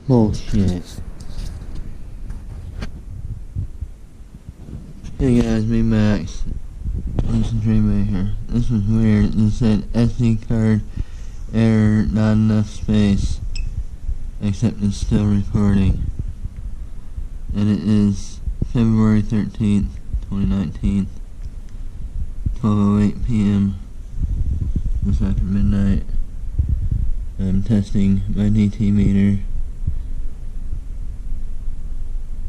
Bullshit. Hey guys, me Max. This is Dreammaker. This was weird. It said SD card error, not enough space. Except it's still recording. And it is February 13th, 2019. 12:08 p.m. Just after midnight. I'm testing my DT meter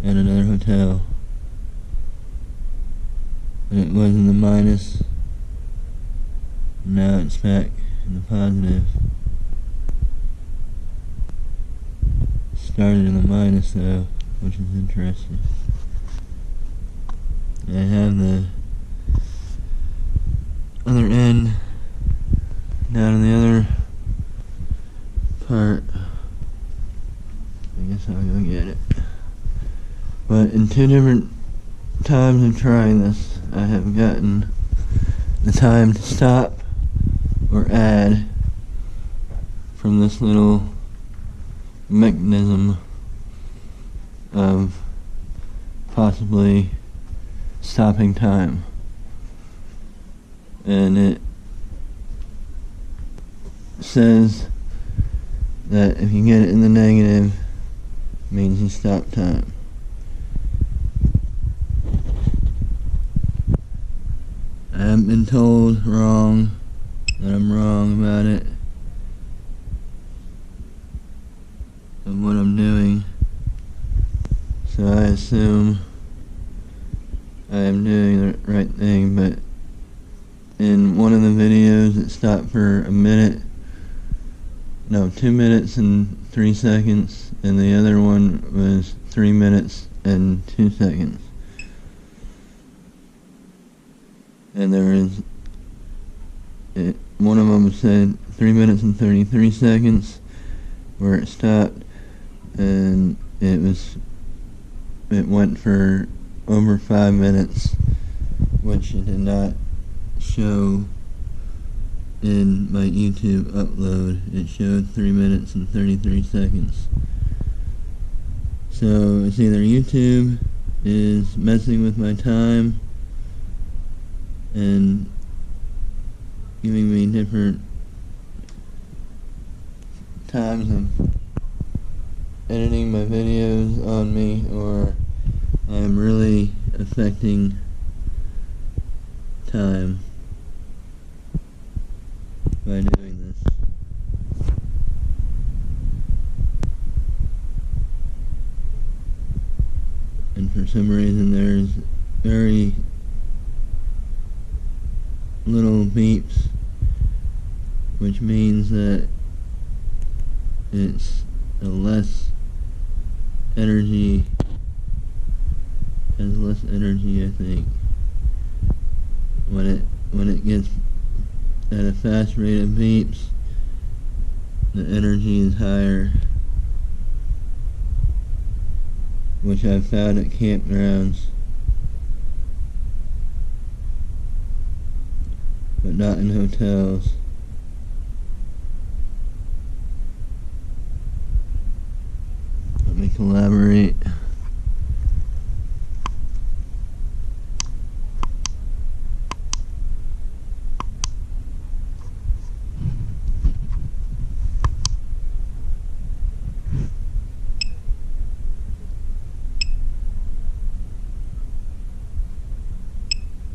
at another hotel. And it was in the minus. Now it's back in the positive. Started in the minus though, which is interesting. I have the other end down in the other part. I guess I'll go get it. But in 2 different times of trying this, I have gotten the time to stop or add from this little mechanism of possibly stopping time. And it says that if you get it in the negative, it means you stop time. I haven't been told wrong that I'm wrong about it, of what I'm doing, so I assume I am doing the right thing. But in one of the videos it stopped for 2 minutes and 3 seconds, and the other one was 3 minutes and 2 seconds. And there is, one of them said 3 minutes and 33 seconds where it stopped, and it went for over 5 minutes, which it did not show in my YouTube upload. It showed 3 minutes and 33 seconds. So it's either YouTube is messing with my time and giving me different times of editing my videos on me, or I'm really affecting time by doing this. And for some reason there's very little beeps, which means that it's a less energy, has less energy, I think. When it gets at a fast rate of beeps, the energy is higher, which I've found at campgrounds, but not in hotels. Let me collaborate.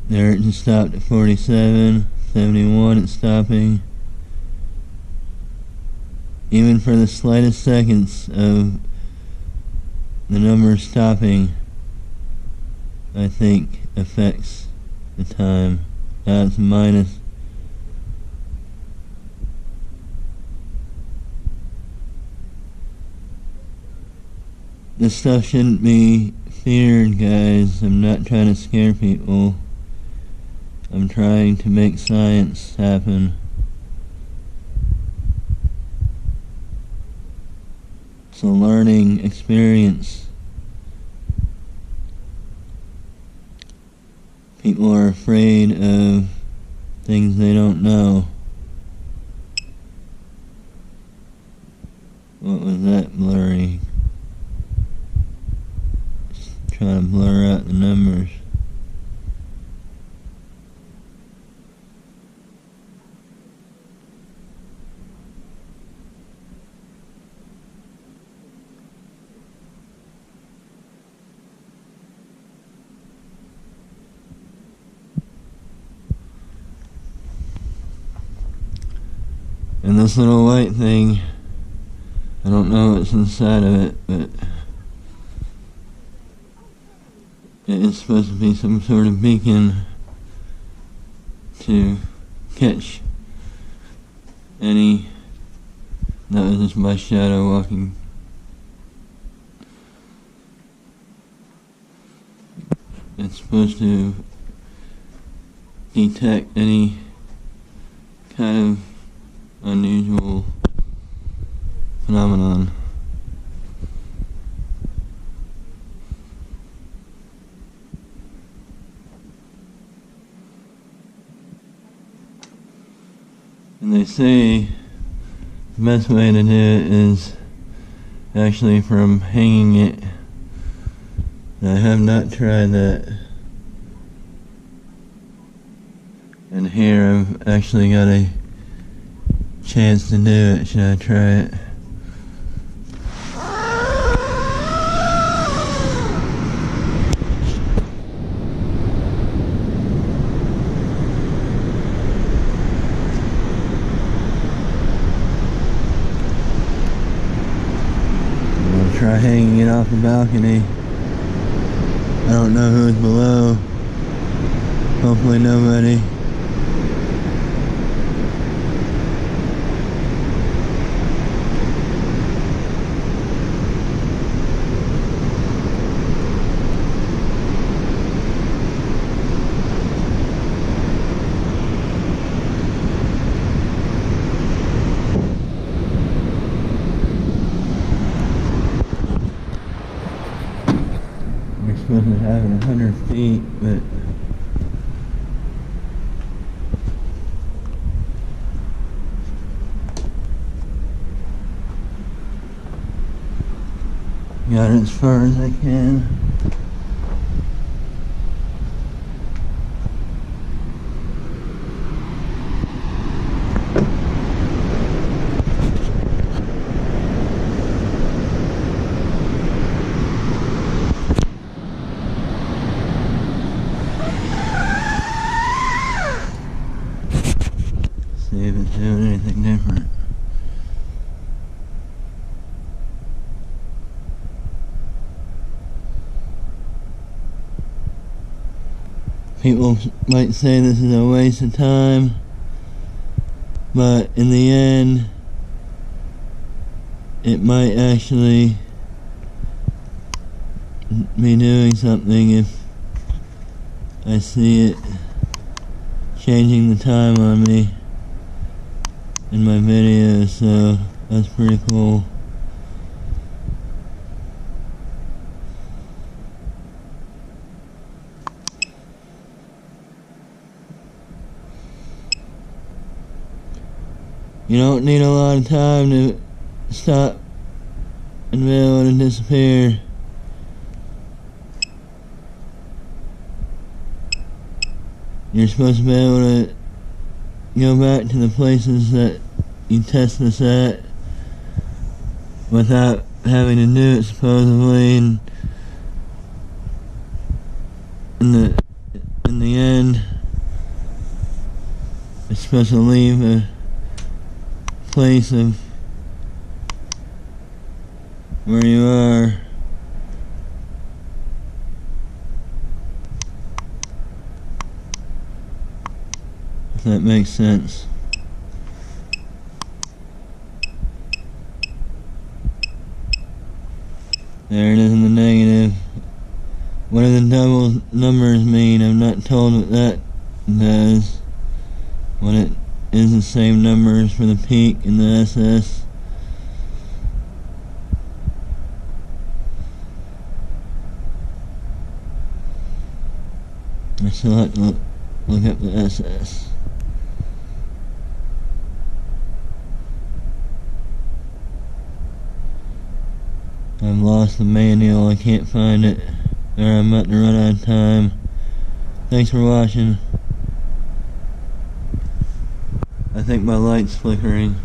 There it just stopped at 47, 71 it's stopping. Even for the slightest seconds of the number stopping, I think affects the time. Now it's minus. This stuff shouldn't be feared, guys. I'm not trying to scare people. I'm trying to make science happen. It's a learning experience. People are afraid of things they don't know. What was that blurry? trying to blur out the numbers. And this little white thing, I don't know what's inside of it, but it is supposed to be some sort of beacon to catch any that was just my shadow walking. It's supposed to detect any kind of unusual phenomenon. And they say the best way to do it is actually from hanging it. I have not tried that. And here I've actually got a chance to do it. Should I try it? I'm gonna try hanging it off the balcony. I don't know who's below. Hopefully nobody. We're supposed to have it 100 feet, but got it as far as I can. See if it's doing anything different. People might say this is a waste of time, but in the end, it might actually be doing something if I see it changing the time on me in my videos, so that's pretty cool. You don't need a lot of time to stop and be able to disappear. You're supposed to be able to go back to the places that you test this at without having to do it supposedly, and in the end it's supposed to leave a place of where you are. If that makes sense. There it is in the negative. What do the double numbers mean? I'm not told what that does. When it is the same numbers for the peak and the SS. I still have to look up the SS. I've lost the manual, I can't find it. I'm about to run out of time. Thanks for watching. I think my light's flickering.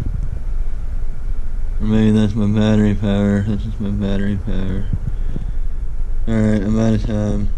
Or maybe that's my battery power. That's just my battery power. Alright, I'm out of time.